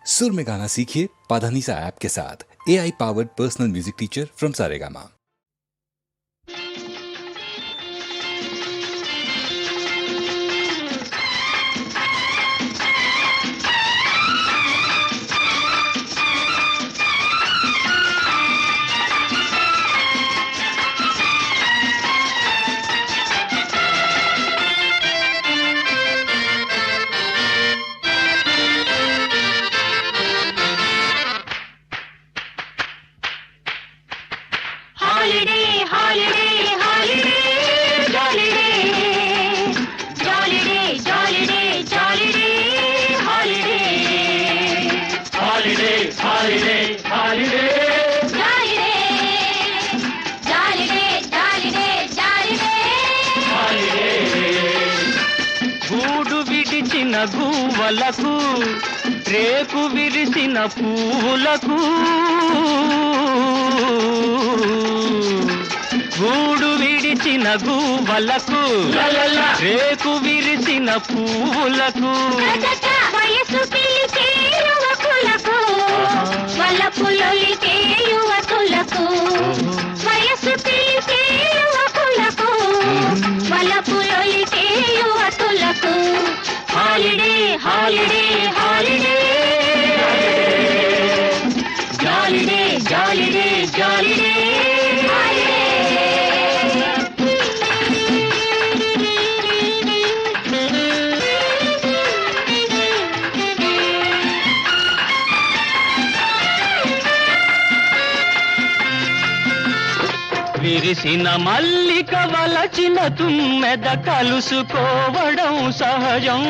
सुर में गाना सीखिए पाधानीसा ऐप के साथ। AI powered personal music teacher from Saregama. గూడు విడిచిన గువ్వలకు రేకు విరిసిన పూలకు గూడు విడిచిన గువ్వలకు రేకు విరిసిన పూలకు వయసు పిలిచే యువకులకు వలపులొలికే యువకులకు వయసు పిలిచే యువకులకు వలపులొలికే యువకులకు హాలిడే హాలిడే హాలిడే జాలిడే జాలిడే జాలిడే విరిసిన మల్లిక వలచిన తుమ్మెద కలుసుకోవడం సహజం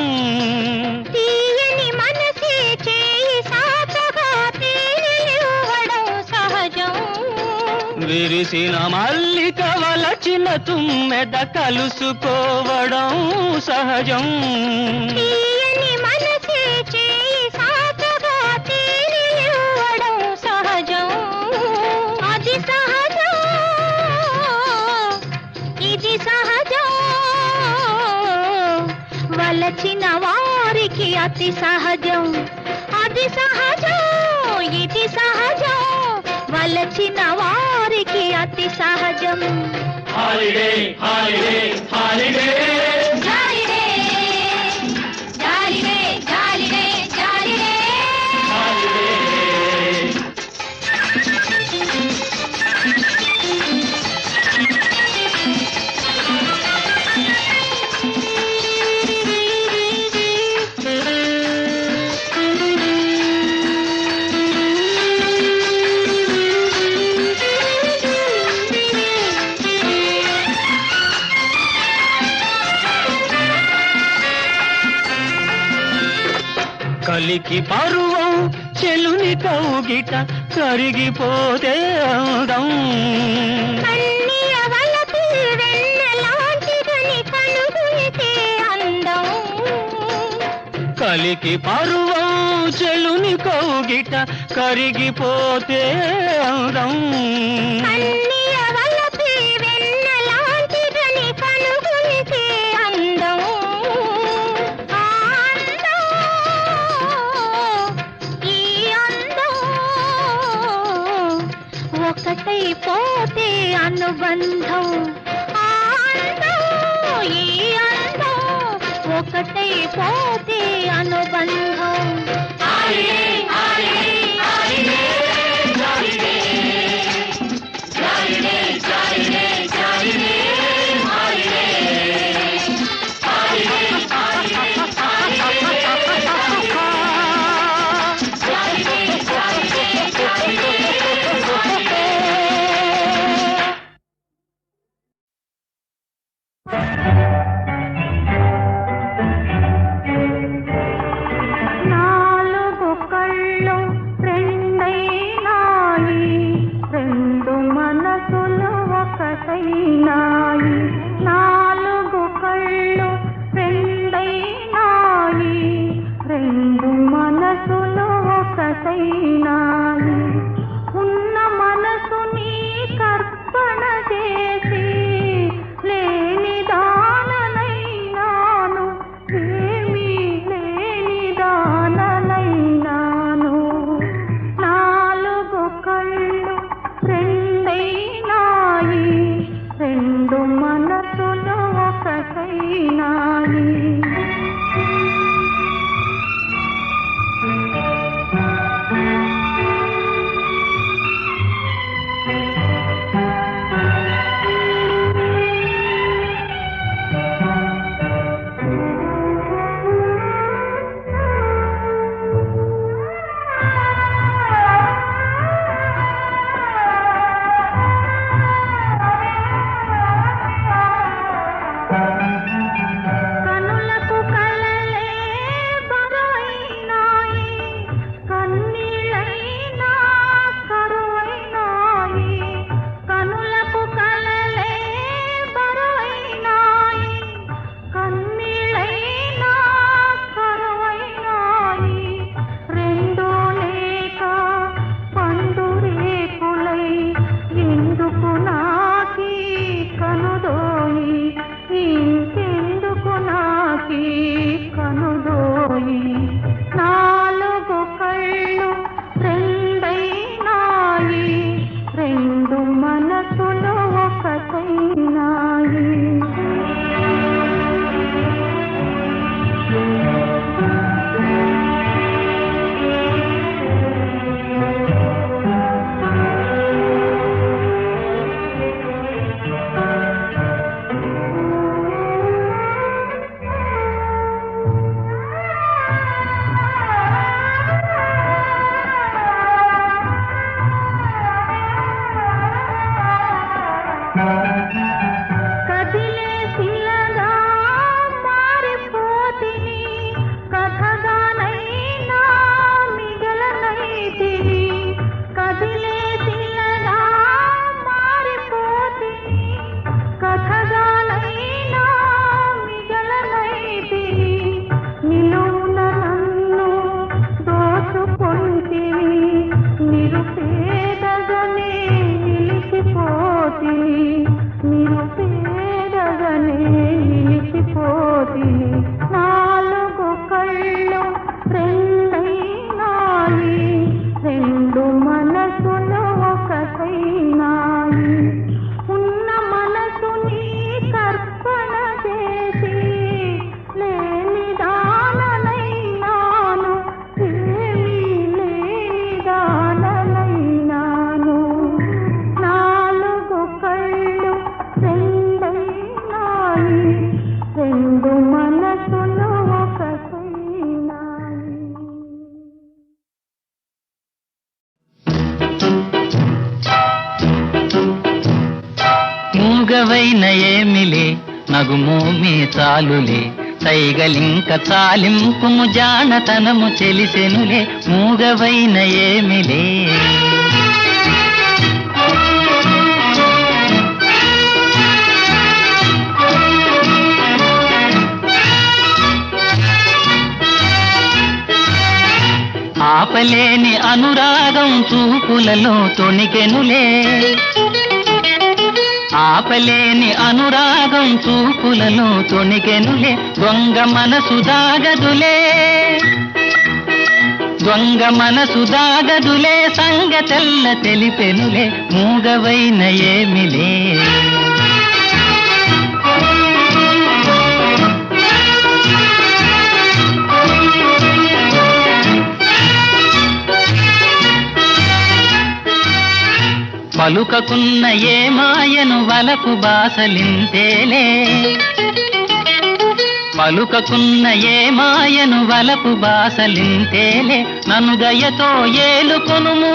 తీయని మనసే చేయి సాతగా తేలివ్వడం సహజం విరిసిన మల్లిక వలచిన తుమ్మెద కలుసుకోవడం సహజం తీయని మనసే చేయి సాతగా తేలివ్వడం సహజం అది సహజం ఇది సహజం వలచిన వారికి అతి సహజం అది సహజం ఇది సహజం వలచిన వారికి అతి సహజం హాలిడే హాలిడే హాలిడే జాలిడే జాలిడే జాలిడే జాలిడే కలికి పరువం చెలుని కౌగిట కరిగిపోతే అందం కన్నీయ వలపు వెన్నెలాంటిదని కనుగొనితే అందం కలికి పరువం చెలుని కౌగిట కరిగిపోతే అందం కన్నీయ వలపు వెన్నెలాంటిదని కనుగొనితే అందం ఆ అందం ఈ అందం ఒకటైపోతే అనుబంధం ఆ అందం ఈ అందం ఒకటైపోతే అనుబంధం నాలుగు కళ్ళు రెండైనాయి రెండు మనసులు ఒకటైనాయి నాలుగు కళ్ళు రెండైనాయి రెండు మనసులు ఒకటైనాయి ఉన్న మనసుని కర్పణ చేసి లేని దాననైనాను ఏమీ లేని దాననైనాను మూగవైన ఏమిలే నగుమోమే చాలులే సైగలింక చాలింపుము జానతనము చెలిసెనులే మూగవైన ఏమిలే. ఆపలేని అనురాగం చూపులలో తొణికెనులే ఆపలేని అనురాగం చూపులలో తొణికెనులే దొంగ మనసు దాగదులే దొంగ మనసు దాగదులే సంగతెల్ల తెలిపెనులే మూగవైన ఏమిలే. పలుకకున్న ఏ మాయను వలపు బాసలింతేలే పలుకకున్న ఏ మాయను వలపు బాసలింతేలే నన్ను దయతో ఏలుకొనుము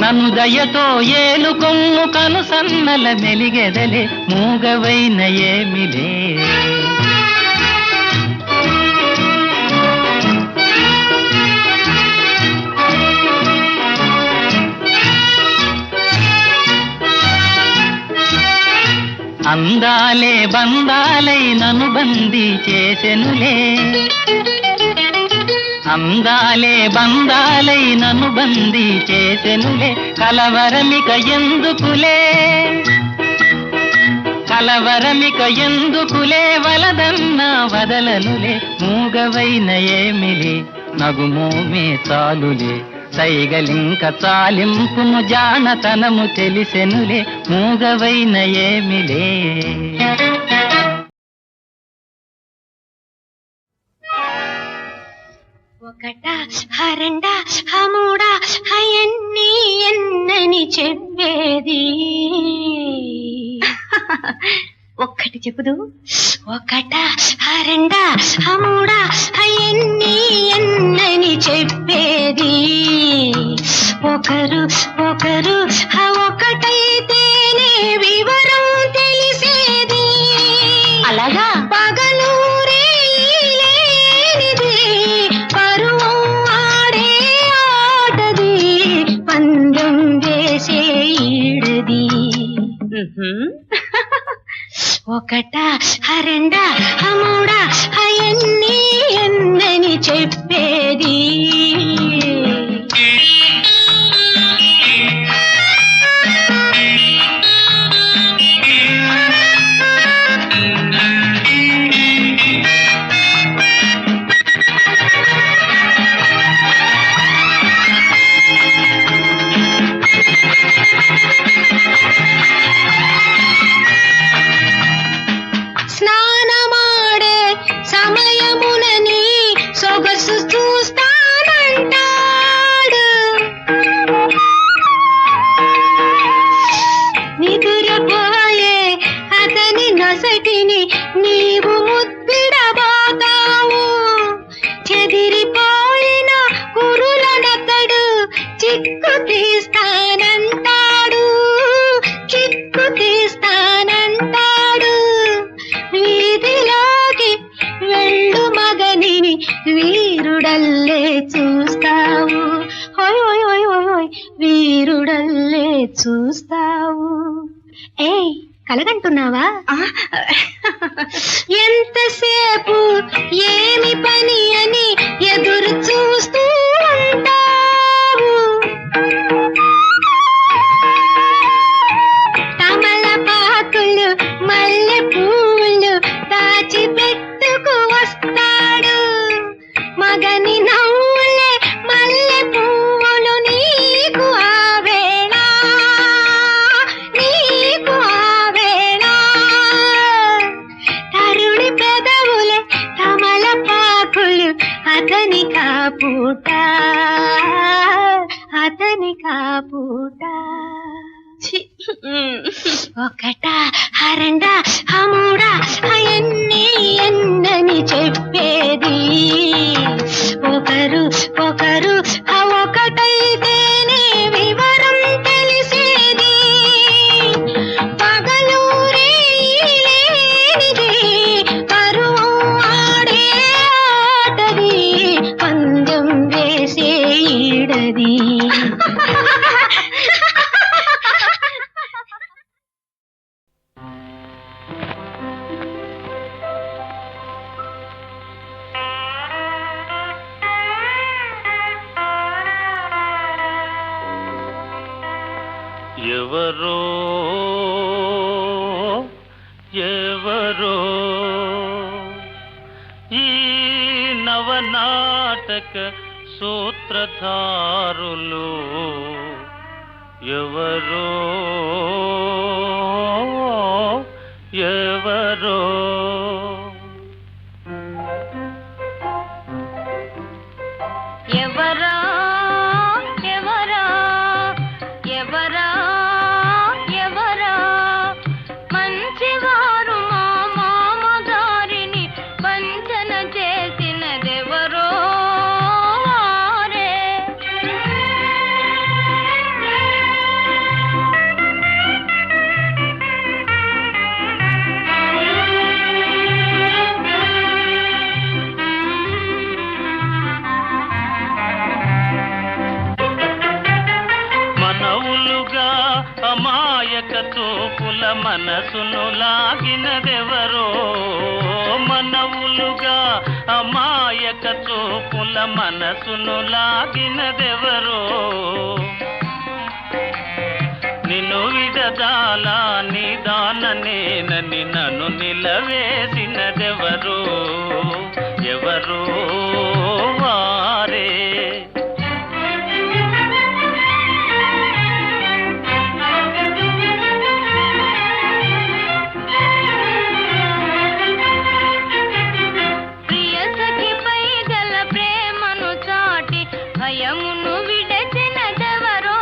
నన్ను దయతో ఏలుకొమ్ము కను సన్నల మెలిగెదలే మూగవైన ఏమిలే. అందాలే బందాలై నన్ను బందీ చేసెనులే అందాలే బందాలై నన్ను బందీ చేసెనులే కలవరమిక ఎందుకులే కలవరమిక ఎందుకులే వలదన్నా వదలనులే మూగవైన ఏమిలే నగుమోమే చాలులే సైగలింక చాలింపుము జానతనము తెలిసెనులే మూగవైన ఏమిలే. ఒకట హరెండ హమూడ హయన్ని ఎన్నని చెప్పేది ఒక్కటి చెప్పుదు. ఒకట హరెండ హమూడ హయన్ని ఎన్నని చెప్పేది ఒకరు ఒకరు ఒకటైతేనే వివరం తెలిసేది. అలాగా పగలూరే లేనిది పరువం ఆడే ఆటది పందెం వేసే ఈడది. ఒకట హరెండ హమూడ హయన్ని ఎన్నని చెప్పేది. స్నానమాడే సమయమునని సొగసు చూస్తానంటాడు నిదురపోయే అతని నొసటిని నీవు ముద్దిడబోతావు చెదిరిపోయిన కురులనతడు చిక్కు తీస్తానంటాడు చిక్కు తీస్తానంటాడు. వీధిలోకి వెళ్ళు మగనిని వీరుడల్లే చూస్తావు హోయ్ హోయ్ హోయ్ హోయ్ హోయ్ వీరుడల్లే చూస్తావు. ఏయ్ కలగంటున్నావా? ఎంతసేపు ఏమి పని అని ఎదురు చూస్తూ ఉంటావు తమలపాకులు మల్లె పూలు దాచిపెట్టుకు వస్తాడు మగని నవ్వులే మల్లె పువ్వులు నీకు ఆ వేళ తరుణి పెదవులే తమలపాకులు అతని కాపూట ఒకట హరెండ హమూడ హయన్ని ఎన్నని చెప్పేది ఒకరు ఒకరు ఒకటైతేనే వివరం తెలిసేది చెప్పేది ఎవరో ఎవరో ఈ నవనాటక సూత్రధారులు ఎవరో ఎవరో ఎవరా ఎవరా ఎవరా ఎవరా మంచివారు మా మామగారిని వంచన చేసినదెవరో వారే. మనవులుగా అమాయక తోపుల మనసును లాగినదెవరో మనవులుగా అమాయక తోపుల మనసును లాగినదెవరో నిన్ను విడదాలా నిదాననేనని నన్ను నిలవేసినదెవరో ఎవరో వారే. ప్రియసఖిపై గల ప్రేమను చాటి భయమును విడచినదెవరో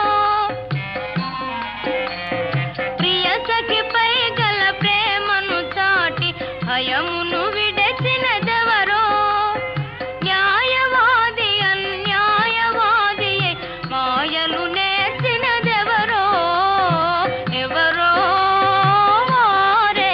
ప్రియసఖిపై గల ప్రేమను చాటి భయమును విడచినదెవరో న్యాయవాది అన్యాయవాది మాయలు నేర్చినదెవరో ఎవరో వారే.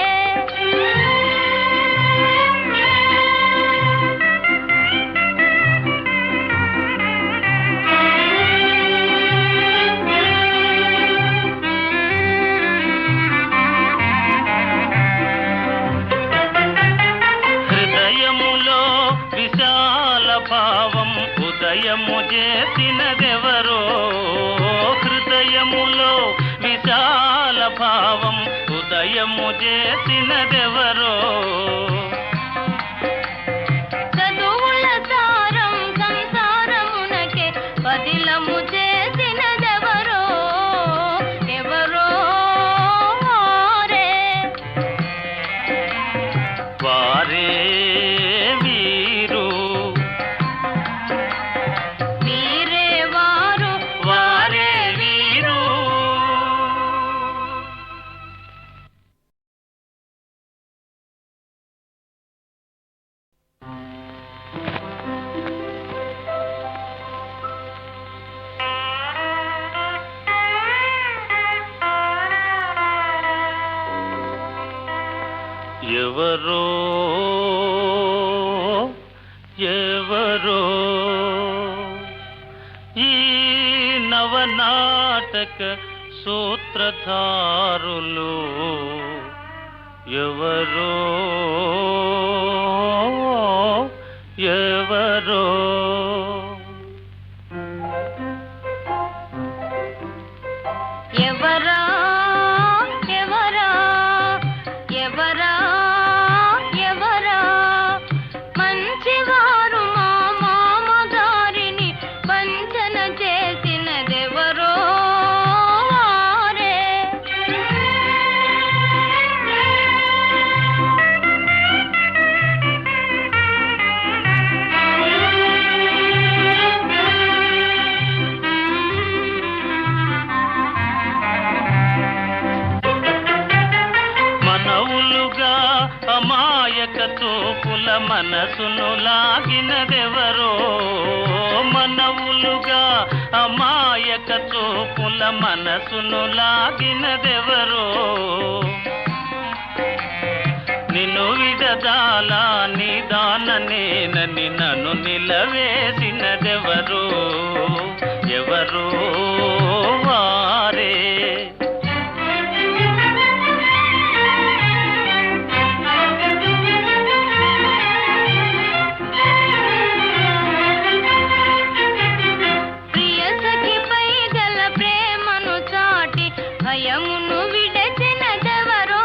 హృదయములో విశాల భావం ఉదయము చేసినదెవరో హృదయములో విశాల భావం ఉదయము చేసినదెవరో చదువుల సారం సంసారమునకే పదిలము చేసినదెవరో ఎవరో వారే. వారే వీరు వీరే వారు వారే వీరు. ఎవరో ఎవరో ఈ నవనాటక సూత్రధారులు ఎవరో ఎవరో ఎవరా ఎవరా ఎవరా ఎవరా మంచివారు మా మామగారిని వంచన చేసినదెవరో వారే. మనవులుగా అమాయక తోపుల మనసును లాగినదెవరో మనవులుగా అమాయక తోపుల మనసును లాగినదెవరో నిన్ను విడదాలా నిదాననేనని నన్ను నిలవేసినదెవరో ఎవరో వారే. ప్రియ సఖిపై గల ప్రేమను చాటి భయమును విడచినదెవరో.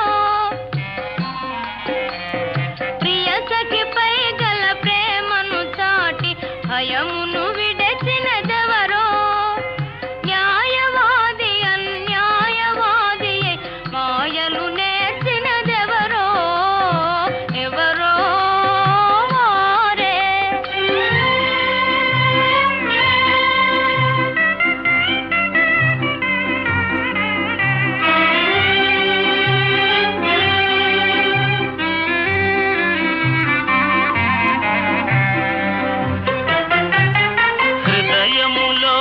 ప్రియ సఖిపై గల ప్రేమను చాటి భయమును విడచినదెవరో. న్యాయవాది అన్యాయవాది మాయలు నేర్చినదెవరో. ఎవరో వారే. హృదయములో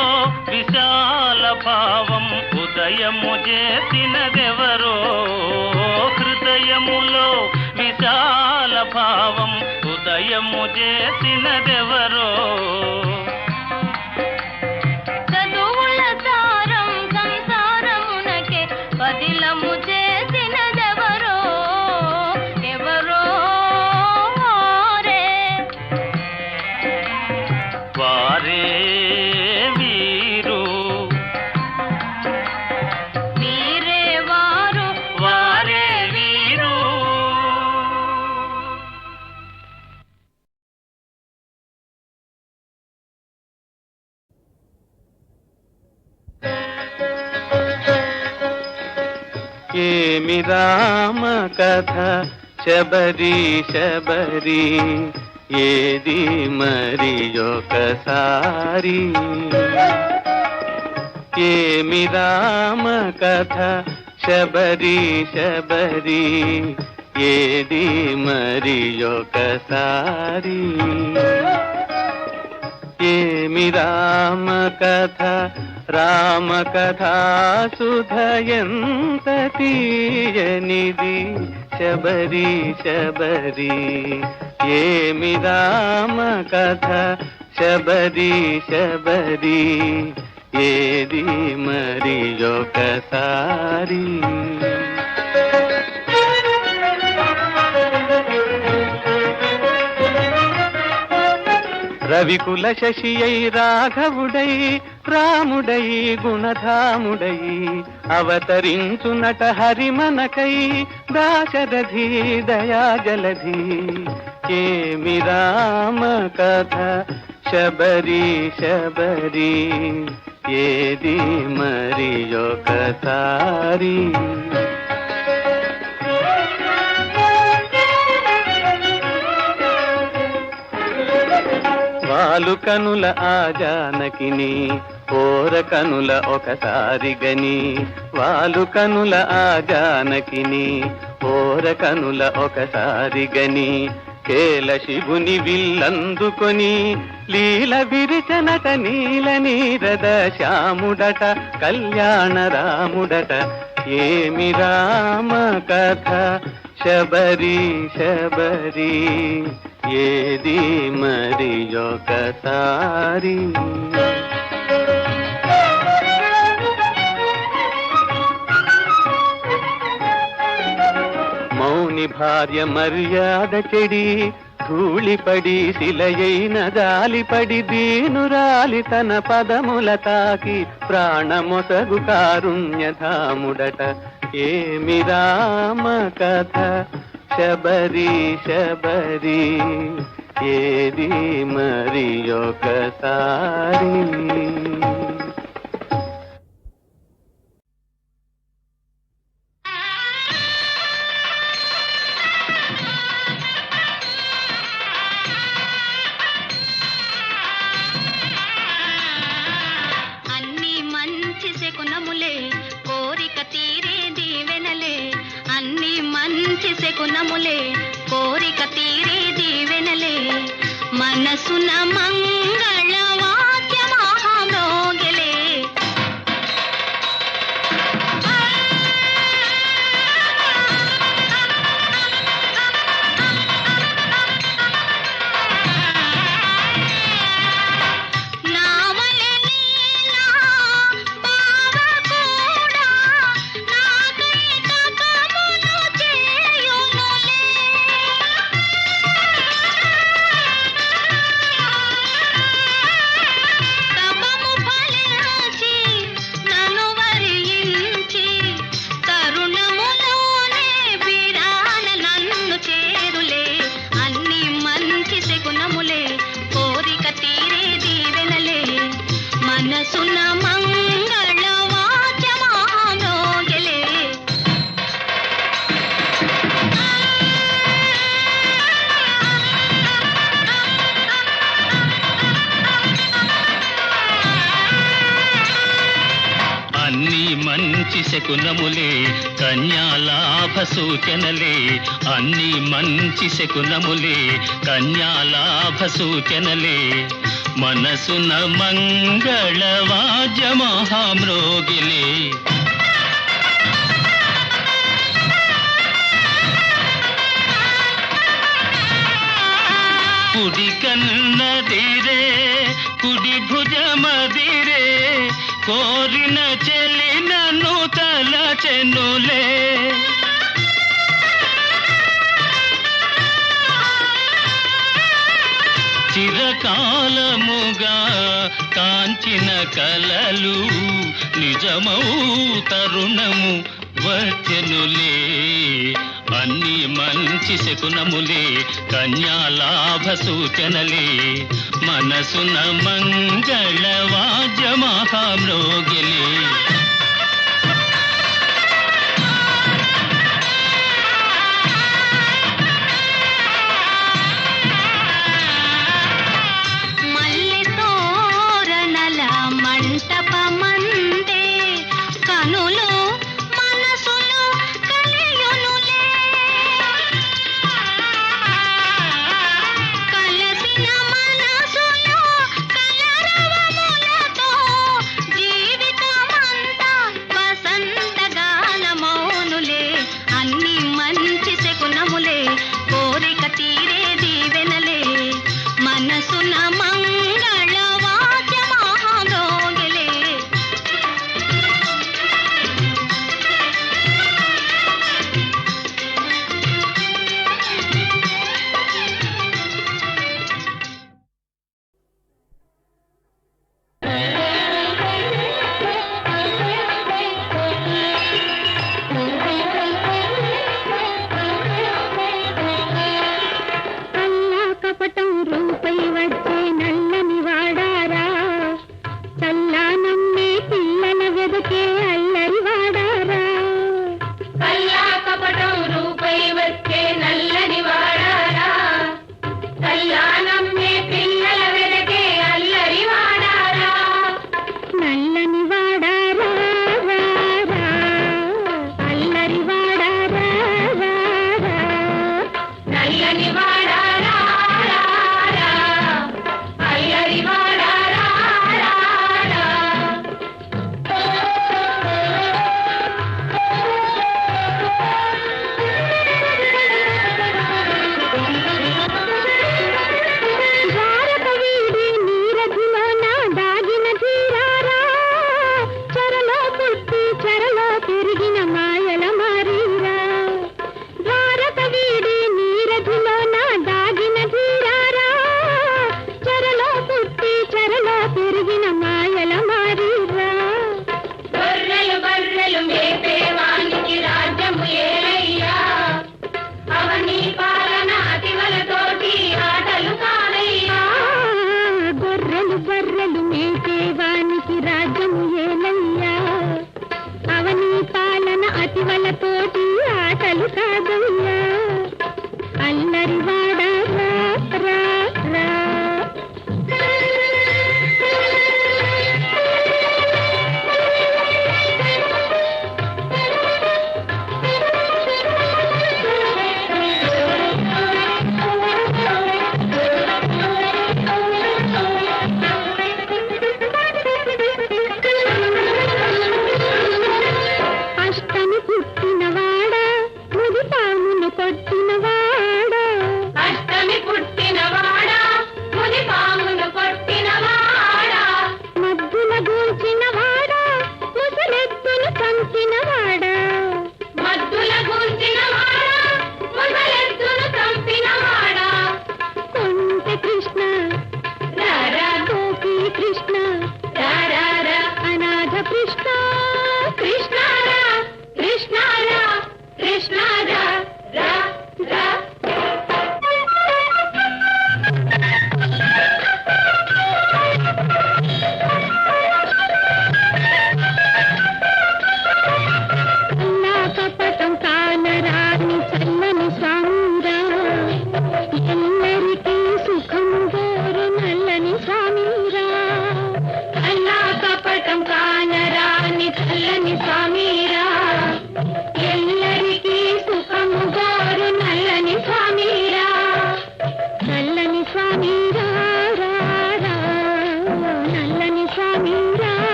విశాల భావం ఉదయము చేసినదెవరో. హృదయములో విశాల భావం ఉదయము చేసినదెవరో. చదువుల సారం సంసారమునకే పదిలము చేసినదెవరో. ఎవరో వారే. వారే వీరు వీరే వారు. వారే వీరు. ఏమి రామ కథ శబరి శబరి ఏది మరి ఒకసారి. ఏమి రామ కథ శబరి శబరి ఏది మరి ఒకసారి. ఏమి రామ కథ రామ కథా సుధయంత తీయనిది శబరి శబరి. ఏమి రామ కథ శబరి శబరి ఏది మరి ఒకసారి. రవికుల శశియై రాఘవుడై రాముడై గుణధాముడై అవతరించునట హరిమనకై దాశరథి దయాజలధి. ఏమి రామ కథ శబరి శబరి ఏది మరి ఒకసారి. వాలు కనుల ఆ జానకిని ఓర కనుల ఒకసారి గని. వాలు కనుల ఆ జానకిని ఓర కనుల ఒకసారి గని. కేల శివుని విల్లందుకొని లీల విరిచనట నీల నీరద శ్యాముడట కళ్యాణ రాముడట. ఏమి రామ కథ శబరి శబరి ఏది మరి ఒకసారి. మౌని భార్య మర్యాద చెడి ధూళిపడి శిలయైన జాలిపడి దీనురాలి తన పదముల తాకి ప్రాణమొసగు కారుణ్యధాముడట. ఏమి రామ కథ శబరి శబరి ఏది మరి ఒకసారి. అన్ని మంచి శకునములే కోరిక తీరే దీవెనలే. అన్ని మంచి శకునములే కోరిక తీరే దీవెనలే. మనసున మంగళ వాద్య మహామోగలే. నావల నీలా మనసున మంగళ వాద్యమానోగలే అన్ని మంచి శకునములే కన్యాలాభ సూచనలే, అన్ని మంచి శకునములే కన్యాలాభ సూచనలే, మనసున మంగళ వాద్య మహామ్రోగిలే. కుడి కన్నదిరే కుడి భుజమదిరే, కోరిన చెలినను తలచెనులే. చిరకాలముగా కాంచిన కలలు నిజమౌ తరుణము వచ్చెనులే. అన్ని మంచి శకునములే కన్యాలాభ సూచనలే, మనసున మంగళ వాద్య మహామ్రోగిలే. మల్లె తోరణల మంటపమందే కనులు మనసులు కలియునులే. కలసిన మనసులో కలరవము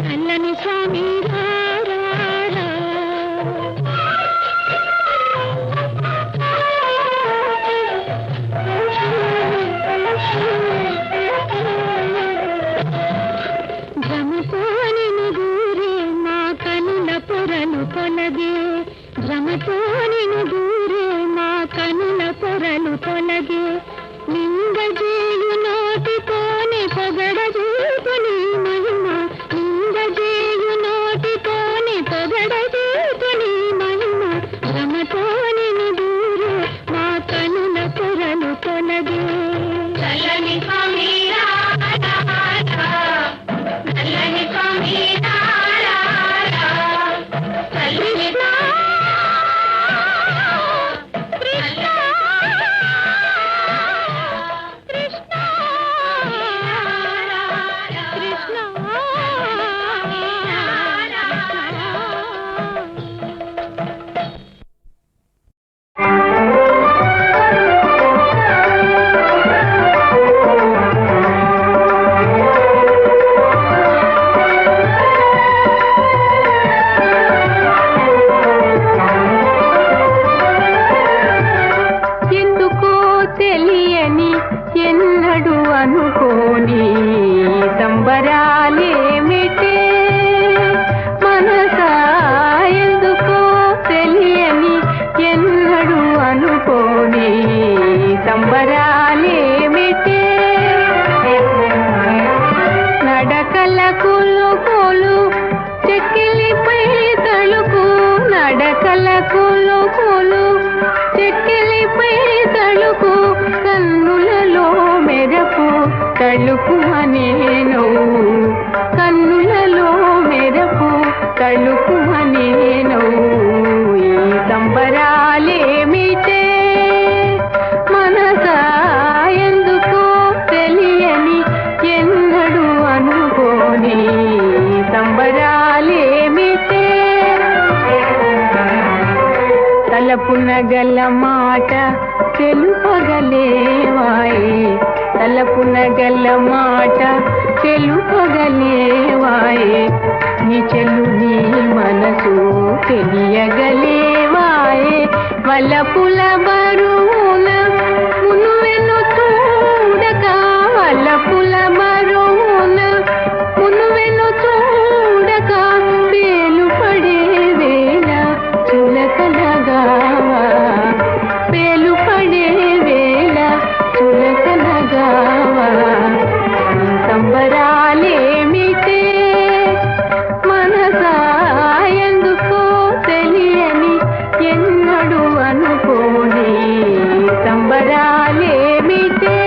చల్లని స్వామి రారా. భ్రమతోని నుగూరే మా కనుల పొరలు తొలగే, భ్రమతోని నుగూరే మా కనుల పొరలు తొలగే, నిందజేయు నోటితోనే పొగడజూపు నీ మహిమ, నిందజేయు నోటితోనే పొగడజూపు నీ మహిమ, భ్రమతోని నుగూరే మా కనుల పొరలు తొలగే. చల్లని స్వామి రారా, చల్లని స్వామి రారా, చల్లని ఎందుకో తెలియని ఎన్నడు అనుకోని సంబరాలేమిటే మనసా, ఎందుకో తెలియని ఎన్నడు అనుకోని సంబరాలేమిటే, నడకల కొలు చెక్కిలిపై తళుకు, నడకల కొలు చెక్కిలిపై తళుకు, కన్నులలో మెరపు తళుకు అనేను, కన్నులలో మెరపు తళుకు అనేను, ఈ సంబరాలేమిటే మనసా, ఎందుకో తెలియని ఎన్నడు అనుకోని సంబరాలేమిటే, తలపున గల మాట తెలుపగలేవాయే, తలపున గల మాట తెలుపగలేవాయే, నీ చెల్లు నీ మనసు తెలియగలేవాయే, వలపుల బరువున మునువెను చూడక, వలపుల బరువున మునువెను చూడక, పేలు పడే వేళ చులకనగావా, పేలు పడే వేళ చులకనగావా, సంబరాలేమిటే మనసా, ఎందుకో తెలియని ఎన్నడు అనుకోని సంబరాలేమిటే.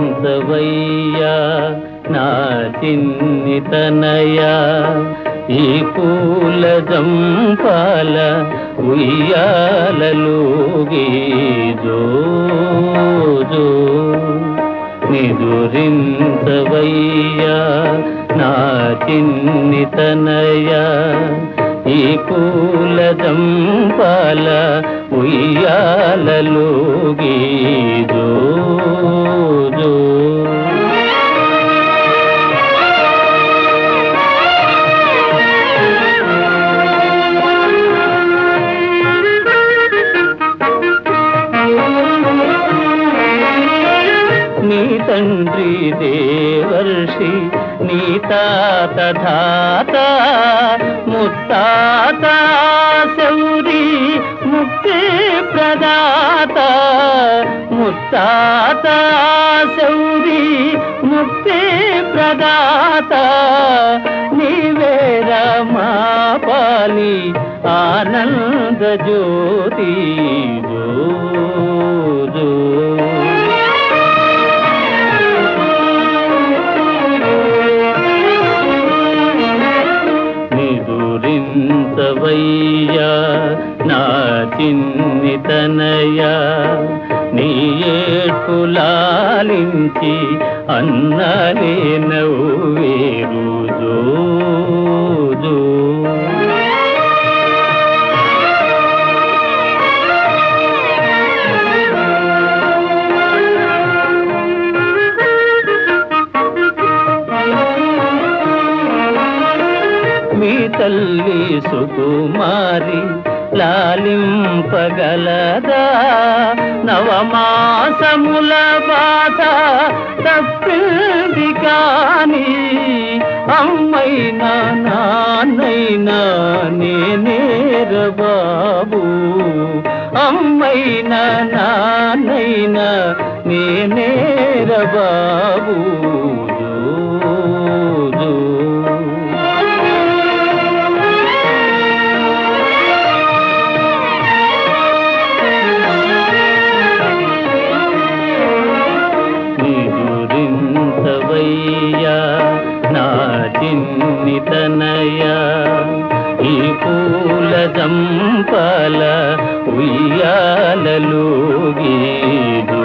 నిదురించవయ్యా నా చిన్ని తనయా, ఈ పూల జంపాల ఉయ్యాలలోగి జో జో, నిదురించవయ్యా నా చిన్ని తనయా, ఈ పూల జంపాల ఉయ్యాలలోగి జో జో. నీ తండ్రి దేవర్షి, నీ తాత ధాత ముత్తాత శౌరి ముక్తి ప్రదాత, ముత్తాత శౌరి ముక్తి ప్రదాత, నీవేరా మా పాలి ఆనంద జ్యోతి జో జో. మించి అన్నలే నవ్వేరు జో జో. మీ తల్లి సుకుమారి లాలింపగలదా నవమాసముల బాధ తప్పింది కాని అమ్మైనా నాన్నైనా నేనేర బాబు అమ్మైనా నాన్నైనా నేనేర బాబు జో జో. నా చిన్ని తనయ ఈ పూల దంపల ఉయ్యాలలోగి జో